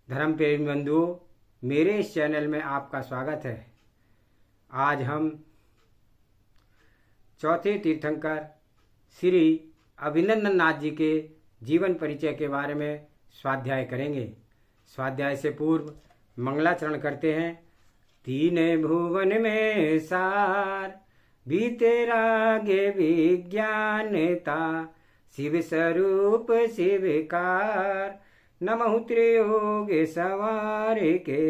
धर्म प्रेमी बंधुओं, मेरे इस चैनल में आपका स्वागत है। आज हम चौथे तीर्थंकर श्री अभिनंदन नाथ जी के जीवन परिचय के बारे में स्वाध्याय करेंगे। स्वाध्याय से पूर्व मंगलाचरण करते हैं। तीन भुवन में सार बीते रागे विज्ञानता, शिव स्वरूप शिवकार, नमः त्रियोग सवार के।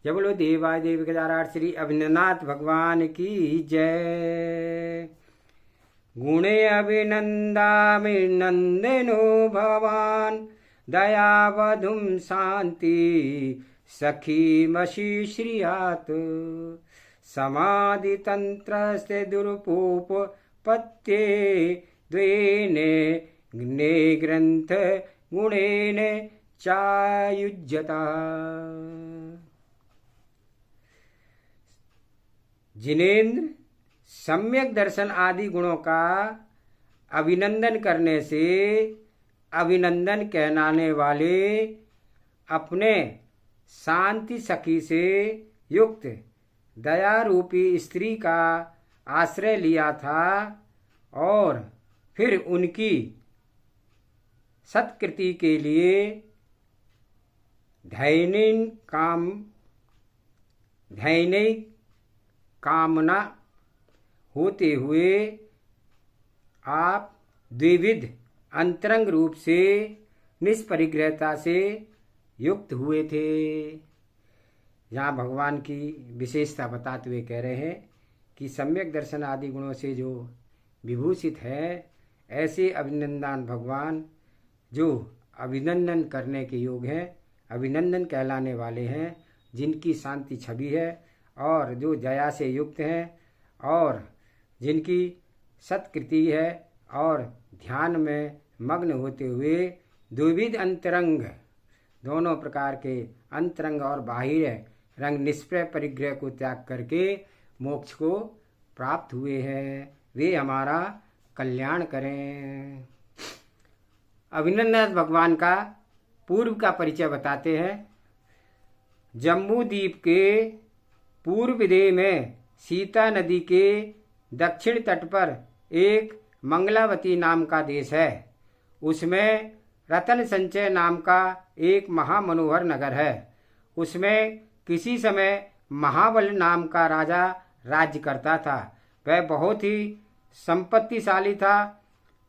जय बोलो देवादेव केदार श्री अभिनंदनाथ भगवान की जय। गुणे अभिनंदामि नंदनो भवान, दयावधुम शांति सखी मशी श्रियात, समाधि तंत्र से दुरुपोप पत्ते द्वेने ने ग्रंथ गुणेन चायुज्यता। जिनेन्द्र सम्यक दर्शन आदि गुणों का अभिनंदन करने से अभिनंदन कहलाने वाले अपने शांति सखी से युक्त दया रूपी स्त्री का आश्रय लिया था और फिर उनकी सत्कृति के लिए दैनिक कामना होते हुए आप द्विविध अंतरंग रूप से निष्परिग्रहता से युक्त हुए थे। यहाँ भगवान की विशेषता बताते हुए कह रहे हैं कि सम्यक दर्शन आदि गुणों से जो विभूषित है, ऐसे अभिनंदन भगवान जो अभिनंदन करने के योग हैं, अभिनंदन कहलाने वाले हैं, जिनकी शांति छवि है और जो दया से युक्त हैं और जिनकी सत्कृति है और ध्यान में मग्न होते हुए द्विविध अंतरंग, दोनों प्रकार के अंतरंग और बाह्य रंग निष्प्रय परिग्रह को त्याग करके मोक्ष को प्राप्त हुए हैं, वे हमारा कल्याण करें। अभिनंदन भगवान का पूर्व का परिचय बताते हैं। जम्बू द्वीप के पूर्व देश में सीता नदी के दक्षिण तट पर एक मंगलावती नाम का देश है। उसमें रतन संचय नाम का एक महामनोहर नगर है। उसमें किसी समय महाबल नाम का राजा राज्य करता था। वह बहुत ही संपत्तिशाली था।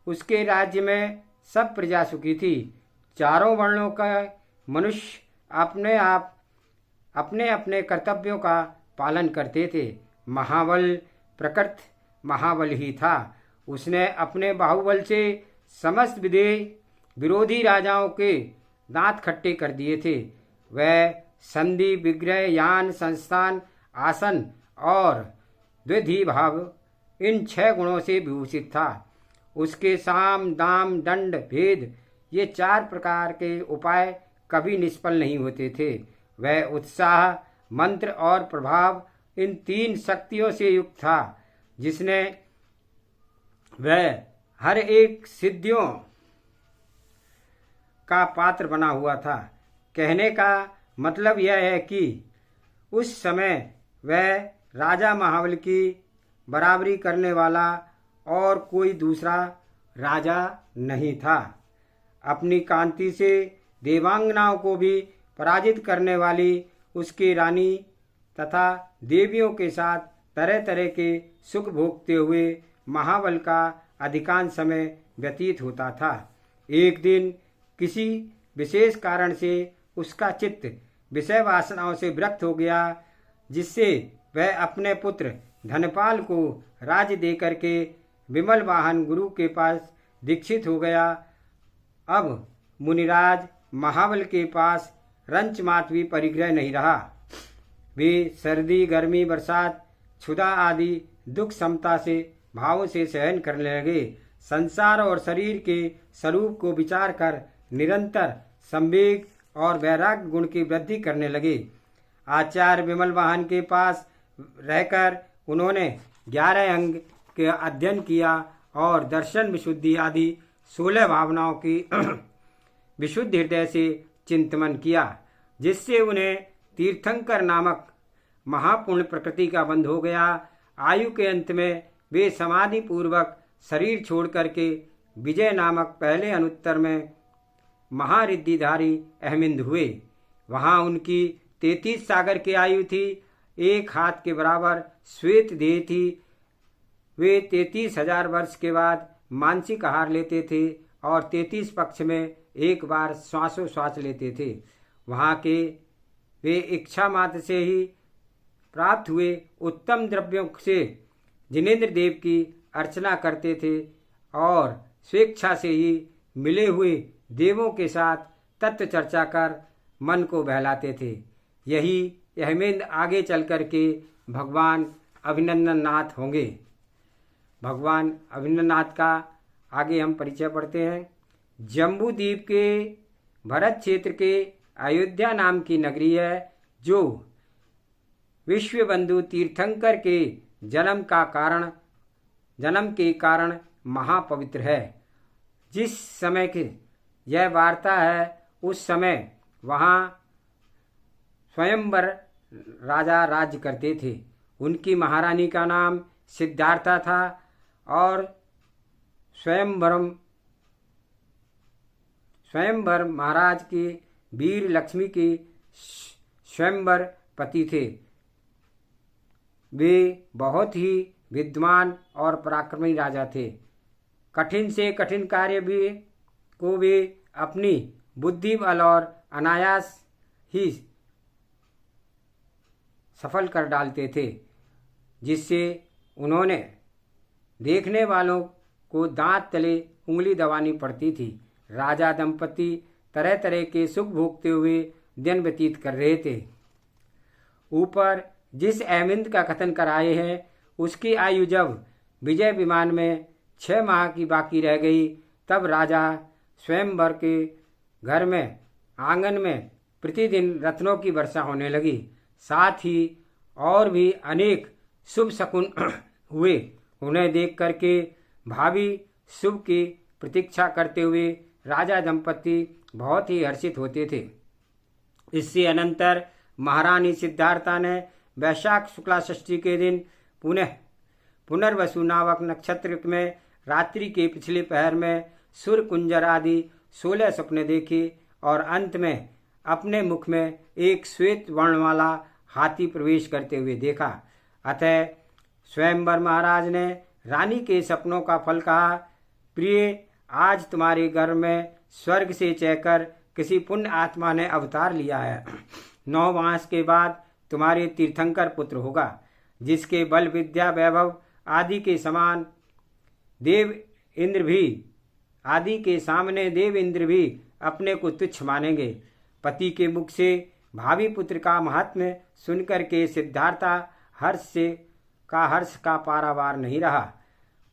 उसके राज्य में सब प्रजा सुखी थी। चारों वर्णों का मनुष्य अपने अपने कर्तव्यों का पालन करते थे। महाबल प्रकृत महाबल ही था। उसने अपने बाहुबल से समस्त विरोधी राजाओं के दांत खट्टे कर दिए थे। वह संधि, विग्रह, यान, संस्थान, आसन और द्विधि भाव, इन 6 गुणों से विभूषित था। उसके साम, दाम, दंड, भेद, ये 4 प्रकार के उपाय कभी निष्फल नहीं होते थे। वह उत्साह, मंत्र और प्रभाव, इन 3 शक्तियों से युक्त था, जिसने वह हर एक सिद्धियों का पात्र बना हुआ था। कहने का मतलब यह है कि उस समय वह राजा महाबल की बराबरी करने वाला और कोई दूसरा राजा नहीं था। अपनी कांति से देवांगनाओं को भी पराजित करने वाली उसकी रानी तथा देवियों के साथ तरह तरह के सुख भोगते हुए महाबल का अधिकांश समय व्यतीत होता था। एक दिन किसी विशेष कारण से उसका चित्त विषय वासनाओं से विरक्त हो गया, जिससे वह अपने पुत्र धनपाल को राज्य देकर के विमल वाहन गुरु के पास दीक्षित हो गया। अब मुनिराज महाबल के पास रंच मात्र भी परिग्रह नहीं रहा। वे सर्दी, गर्मी, बरसात, क्षुधा आदि दुख समता से भावों से सहन करने लगे। संसार और शरीर के स्वरूप को विचार कर निरंतर संवेग और वैराग्य गुण की वृद्धि करने लगे। आचार्य विमल वाहन के पास रहकर उन्होंने 11 अंग के अध्ययन किया और दर्शन, विशुद्धि आदि 16 भावनाओं की विशुद्ध हृदय से चिंतन किया, जिससे उन्हें तीर्थंकर नामक महापुण्य प्रकृति का बंध हो गया। आयु के अंत में वे समाधि पूर्वक शरीर छोड़ करके विजय नामक पहले अनुत्तर में महारिद्धिधारी अहमिंद हुए। वहां उनकी 33 सागर की आयु थी, 1 हाथ के बराबर श्वेत देह थी। वे 33,000 वर्ष के बाद मानसिक आहार लेते थे और 33 पक्ष में एक बार श्वासोश्वास लेते थे। वहाँ के वे इच्छा मात्र से ही प्राप्त हुए उत्तम द्रव्यों से जिनेन्द्र देव की अर्चना करते थे और स्वेच्छा से ही मिले हुए देवों के साथ तत्व चर्चा कर मन को बहलाते थे। यही अहमेद आगे चल कर के भगवान अभिनंदन नाथ होंगे। भगवान अभिनंदन नाथ का आगे हम परिचय पढ़ते हैं। जम्बू द्वीप के भरत क्षेत्र के अयोध्या नाम की नगरी है, जो विश्वबंधु तीर्थंकर के जन्म के कारण महापवित्र है। जिस समय की यह वार्ता है, उस समय वहाँ स्वयंवर राजा राज्य करते थे। उनकी महारानी का नाम सिद्धार्था था और स्वयंवर महाराज की वीर लक्ष्मी की स्वयंवर पति थे। वे बहुत ही विद्वान और पराक्रमी राजा थे। कठिन से कठिन कार्य भी को वे अपनी बुद्धि बल और अनायास ही सफल कर डालते थे, जिससे उन्होंने देखने वालों को दांत तले उंगली दबानी पड़ती थी। राजा दंपति तरह तरह के सुख भोगते हुए दिन व्यतीत कर रहे थे। ऊपर जिस अहमिंद का कथन कराए हैं, उसकी आयु जब विजय विमान में 6 माह की बाकी रह गई, तब राजा स्वयंवर के घर में आंगन में प्रतिदिन रत्नों की वर्षा होने लगी। साथ ही और भी अनेक शुभ शकुन हुए। उन्हें देख करके भावी शुभ की प्रतीक्षा करते हुए राजा दंपति बहुत ही हर्षित होते थे। इससे अनंतर महारानी सिद्धार्था ने वैशाख शुक्ला षष्ठी के दिन पुनर्वसु नामक नक्षत्र में रात्रि के पिछले पहर में सूर्य कुंजर आदि 16 सपने देखे और अंत में अपने मुख में एक श्वेत वर्ण वाला हाथी प्रवेश करते हुए देखा। अतः स्वयंवर महाराज ने रानी के सपनों का फल कहा, प्रिय, आज तुम्हारे घर में स्वर्ग से चहकर किसी पुण्य आत्मा ने अवतार लिया है। 9 मास के बाद तुम्हारे तीर्थंकर पुत्र होगा, जिसके बल विद्या वैभव आदि के सामने देव इंद्र भी अपने को तुच्छ मानेंगे। पति के मुख से भावी पुत्र का महात्म्य सुनकर के सिद्धार्था हर्ष का पारावार नहीं रहा।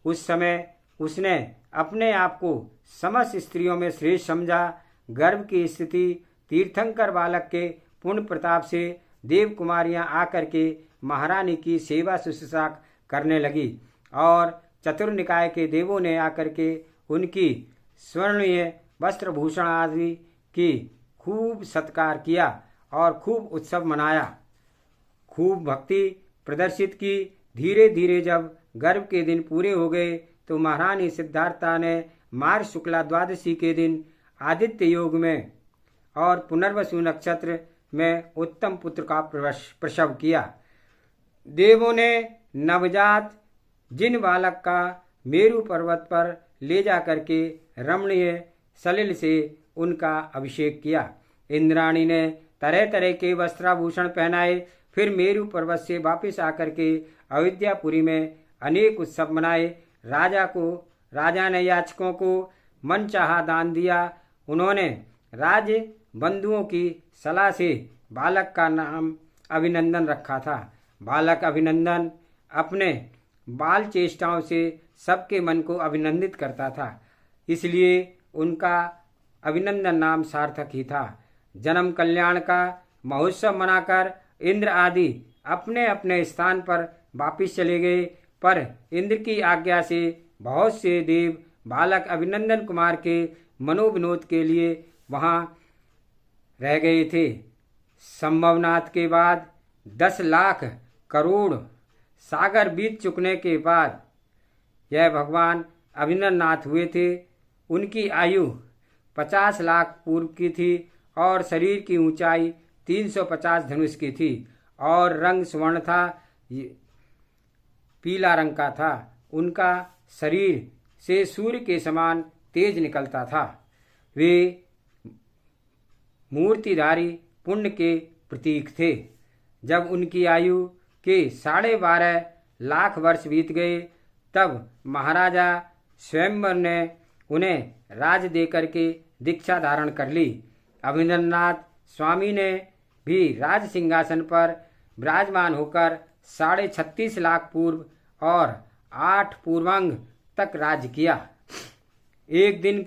उस समय उसने अपने आप को समस्त स्त्रियों में श्रेष्ठ समझा। गर्भ की स्थिति तीर्थंकर बालक के पुण्य प्रताप से देव कुमारियां आकर के महारानी की सेवा शुश्रूषा करने लगी और चतुर्निकाय के देवों ने आकर के उनकी स्वर्णीय वस्त्रभूषण आदि की खूब सत्कार किया और खूब उत्सव मनाया, खूब भक्ति प्रदर्शित की। धीरे धीरे जब गर्भ के दिन पूरे हो गए तो महारानी सिद्धार्था ने मार्ग शुक्ला द्वादशी के दिन आदित्य योग में और पुनर्वसु नक्षत्र में उत्तम पुत्र का प्रसव किया। देवों ने नवजात जिन बालक का मेरु पर्वत पर ले जाकर के रमणीय सलिल से उनका अभिषेक किया। इंद्राणी ने तरह तरह के वस्त्राभूषण पहनाए। फिर मेरु पर्वत से वापस आकर के अयोध्यापुरी में अनेक उत्सव मनाए। राजा ने याचकों को मनचाहा दान दिया। उन्होंने राज बंधुओं की सलाह से बालक का नाम अभिनंदन रखा था। बालक अभिनंदन अपने बाल चेष्टाओं से सबके मन को अभिनंदित करता था, इसलिए उनका अभिनंदन नाम सार्थक ही था। जन्म कल्याण का महोत्सव मनाकर इंद्र आदि अपने अपने स्थान पर वापिस चले गए, पर इंद्र की आज्ञा से बहुत से देव बालक अभिनंदन कुमार के मनोविनोद के लिए वहाँ रह गए थे। संभवनाथ के बाद 10 लाख करोड़ सागर बीत चुकने के बाद यह भगवान अविंद्रनाथ हुए थे। उनकी आयु 50 लाख पूर्व की थी और शरीर की ऊंचाई 350 धनुष की थी और रंग स्वर्ण था, पीला रंग का था। उनका शरीर से सूर्य के समान तेज निकलता था। वे मूर्तिधारी पुण्य के प्रतीक थे। जब उनकी आयु के 12.5 लाख वर्ष बीत गए तब महाराजा स्वयंवर ने उन्हें राज देकर के दीक्षा धारण कर ली। अविंद्रनाथ स्वामी ने भी राज सिंहासन पर विराजमान होकर 36.5 लाख पूर्व और 8 पूर्वांग तक राज किया। एक दिन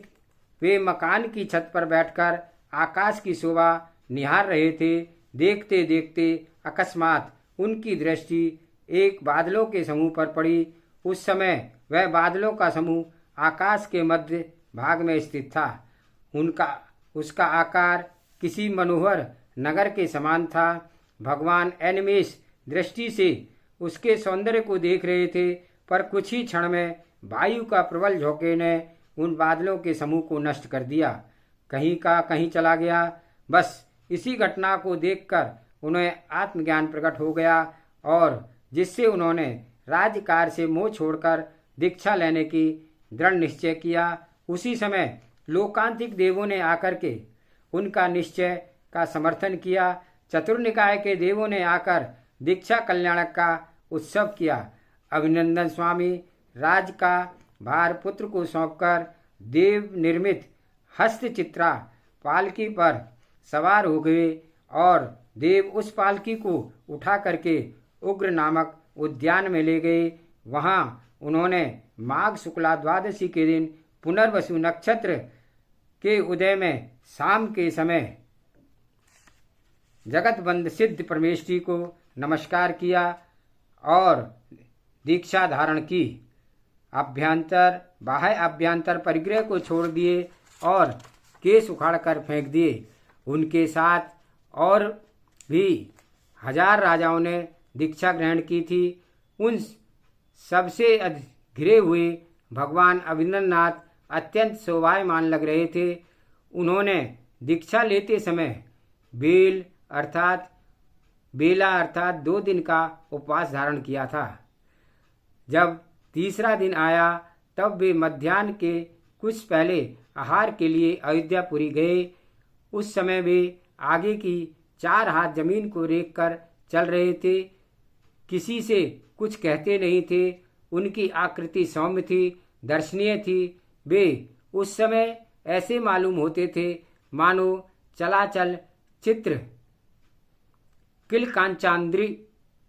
वे मकान की छत पर बैठकर आकाश की शोभा निहार रहे थे। देखते देखते अकस्मात उनकी दृष्टि एक बादलों के समूह पर पड़ी। उस समय वह बादलों का समूह आकाश के मध्य भाग में स्थित था। उसका आकार किसी मनोहर नगर के समान था। भगवान एनिमेश दृष्टि से उसके सौंदर्य को देख रहे थे, पर कुछ ही क्षण में वायु का प्रबल झोंके ने उन बादलों के समूह को नष्ट कर दिया। कहीं का कहीं चला गया। बस इसी घटना को देखकर उन्हें आत्मज्ञान प्रकट हो गया और जिससे उन्होंने राज्यकार से मोह छोड़कर दीक्षा लेने की दृढ़ निश्चय किया। उसी समय लोकांतिक देवों ने आकर के उनका निश्चय का समर्थन किया। चतुर्निकाय के देवों ने आकर दीक्षा कल्याणक का उत्सव किया। अभिनंदन स्वामी राज का भार पुत्र को सौंपकर देव निर्मित हस्तचित्रा पालकी पर सवार हो गए और देव उस पालकी को उठा करके उग्र नामक उद्यान में ले गए। वहां उन्होंने माघ शुक्ला द्वादशी के दिन पुनर्वसु नक्षत्र के उदय में शाम के समय जगतबंध सिद्ध परमेश्वरी को नमस्कार किया और दीक्षा धारण की। अभ्यंतर बाह्य अभ्यंतर परिग्रह को छोड़ दिए और केश उखाड़कर फेंक दिए। उनके साथ और भी 1000 राजाओं ने दीक्षा ग्रहण की थी। उन सबसे घिरे हुए भगवान अविंद्रनाथ अत्यंत शोभायमान लग रहे थे। उन्होंने दीक्षा लेते समय बेला अर्थात 2 दिन का उपवास धारण किया था। जब तीसरा दिन आया तब वे मध्याह्न के कुछ पहले आहार के लिए अयोध्यापुरी गए। उस समय वे आगे की 4 हाथ जमीन को रेख कर चल रहे थे। किसी से कुछ कहते नहीं थे। उनकी आकृति सौम्य थी, दर्शनीय थी। वे उस समय ऐसे मालूम होते थे मानो चलाचल चित्र किलकांचांद्री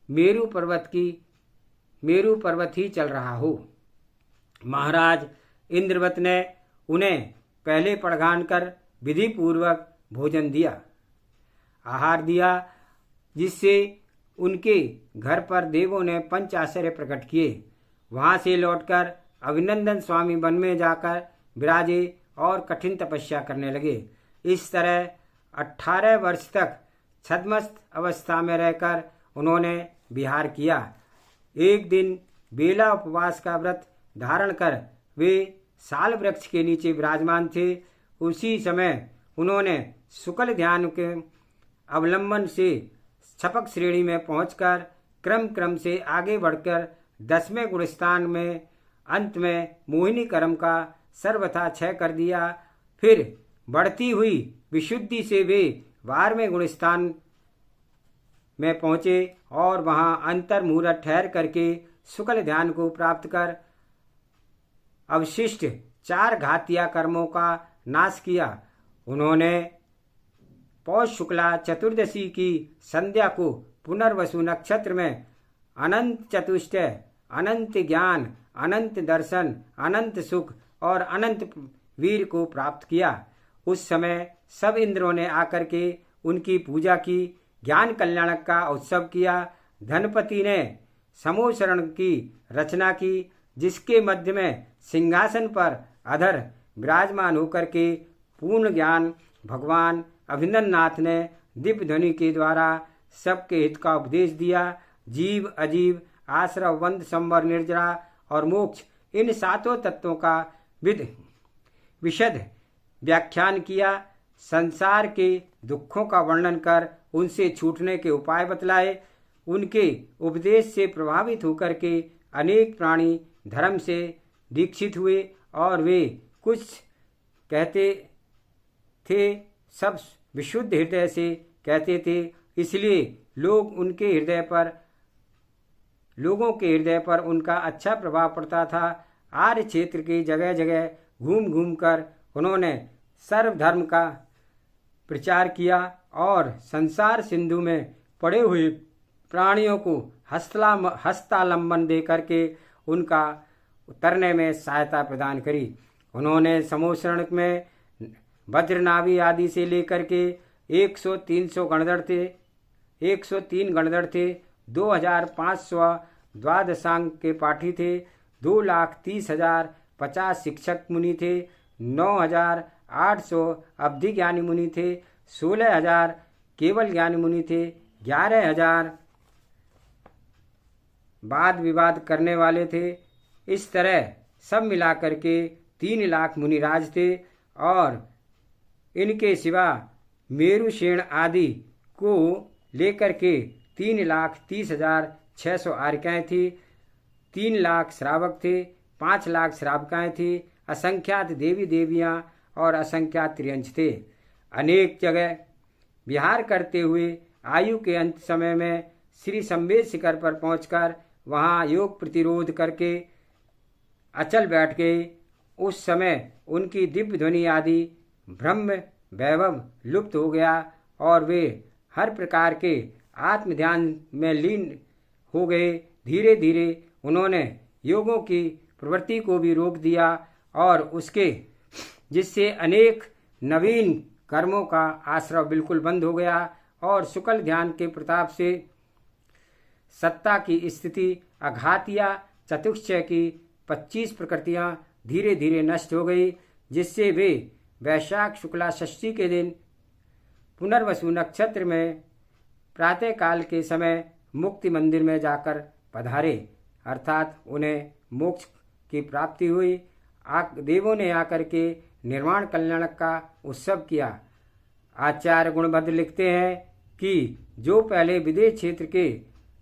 मेरु पर्वत ही चल रहा हो। महाराज इंद्रवत ने उन्हें पहले पड़घान कर विधि पूर्वक भोजन दिया, आहार दिया, जिससे उनके घर पर देवों ने पंच आश्चर्य प्रकट किए। वहां से लौटकर अभिनंदन स्वामी वन में जाकर विराजे और कठिन तपस्या करने लगे। इस तरह 18 वर्ष तक छद्मस्त अवस्था में रहकर उन्होंने विहार किया। एक दिन बेला उपवास का व्रत धारण कर वे साल वृक्ष के नीचे विराजमान थे। उसी समय उन्होंने शुक्ल ध्यान के अवलंबन से छपक श्रेणी में पहुंचकर क्रम से आगे बढ़कर 10वें गुणस्थान में अंत में मोहिनी कर्म का सर्वथा क्षय कर दिया। फिर बढ़ती हुई विशुद्धि से वे 12वें गुणस्थान में पहुंचे और वहां अंतर मुहूर्त ठहर करके शुक्ल ध्यान को प्राप्त कर अवशिष्ट 4 घातिया कर्मों का नाश किया। उन्होंने पौष शुक्ला चतुर्दशी की संध्या को पुनर्वसु नक्षत्र में अनंत चतुष्टय, अनंत ज्ञान, अनंत दर्शन, अनंत सुख और अनंत वीर को प्राप्त किया। उस समय सब इंद्रों ने आकर के उनकी पूजा की। ज्ञान कल्याणक का उत्सव किया। धनपति ने समोशरण की रचना की, जिसके मध्य में सिंहासन पर अधर विराजमान होकर के पूर्ण ज्ञान भगवान अभिनंदन नाथ ने दिव्य ध्वनि के द्वारा सबके हित का उपदेश दिया। जीव, अजीव, आश्रव, बंध, संवर, निर्जरा और मोक्ष, इन सातों तत्वों का विशद व्याख्यान किया। संसार के दुखों का वर्णन कर उनसे छूटने के उपाय बतलाए। उनके उपदेश से प्रभावित होकर के अनेक प्राणी धर्म से दीक्षित हुए और वे कुछ कहते थे, सब विशुद्ध हृदय से कहते थे। इसलिए लोगों के हृदय पर उनका अच्छा प्रभाव पड़ता था। आर्य क्षेत्र की जगह जगह घूम घूम कर उन्होंने सर्वधर्म का प्रचार किया और संसार सिंधु में पड़े हुए प्राणियों को हस्तालंबन दे करके उनका उतरने में सहायता प्रदान करी। उन्होंने समोसरण में वज्रनाभि आदि से लेकर के 103 गणधर थे, 2500 द्वादशांग के पाठी थे, 2,30,050 शिक्षक मुनि थे, 9,800 अवधि ज्ञानी मुनि थे, 16,000 केवल ज्ञानी मुनि थे, 11,000 वाद विवाद करने वाले थे। इस तरह सब मिलाकर के 3 लाख मुनिराज थे और इनके सिवा मेरुशेण आदि को लेकर के 3,30,600 आर्यकाएँ थी, 3 लाख श्रावक थे, 5 लाख श्रावकाएँ थी, असंख्यात देवी देवियाँ और असंख्यात त्रियंश थे। अनेक जगह विहार करते हुए आयु के अंत समय में श्री संवेद शिखर पर पहुंचकर वहां योग प्रतिरोध करके अचल बैठ गए। उस समय उनकी दिव्य ध्वनि आदि ब्रह्म वैभव लुप्त हो गया और वे हर प्रकार के आत्म ध्यान में लीन हो गए। धीरे धीरे उन्होंने योगों की प्रवृत्ति को भी रोक दिया और उसके जिससे अनेक नवीन कर्मों का आश्रय बिल्कुल बंद हो गया और शुक्ल ध्यान के प्रताप से सत्ता की स्थिति, अघातिया चतुष्चय की 25 प्रकृतियां धीरे धीरे नष्ट हो गई, जिससे वे वैशाख शुक्ला षष्ठी के दिन पुनर्वसु नक्षत्र में प्रातः काल के समय मुक्ति मंदिर में जाकर पधारे, अर्थात उन्हें मोक्ष की प्राप्ति हुई। देवों ने आकर के निर्वाण कल्याण का उत्सव किया। आचार्य गुणभद्र लिखते हैं कि जो पहले विदेश क्षेत्र के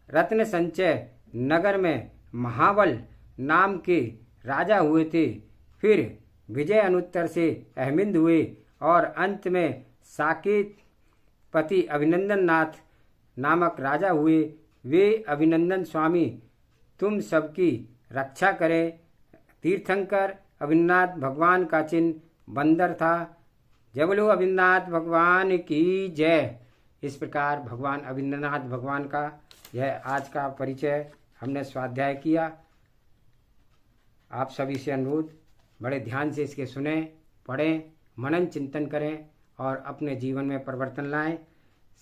रत्न संचय नगर में महाबल नाम के राजा हुए थे, फिर विजय अनुत्तर से अहमिंद हुए और अंत में साकेत पति अभिनंदन नाथ नामक राजा हुए। वे अभिनंदन स्वामी तुम सबकी रक्षा करें। तीर्थंकर अभिनंदनाथ भगवान का चिन्ह बंदर था। जय बोलो अभिनंदनाथ भगवान की जय। इस प्रकार भगवान अभिनंदनाथ भगवान का यह आज का परिचय हमने स्वाध्याय किया। आप सभी से अनुरोध, बड़े ध्यान से इसके सुने, पढ़ें, मनन चिंतन करें और अपने जीवन में परिवर्तन लाएं।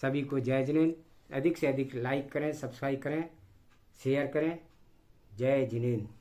सभी को जय जिनेन्द्र। अधिक से अधिक लाइक करें, सब्सक्राइब करें, शेयर करें। जय जिनेन्द्र।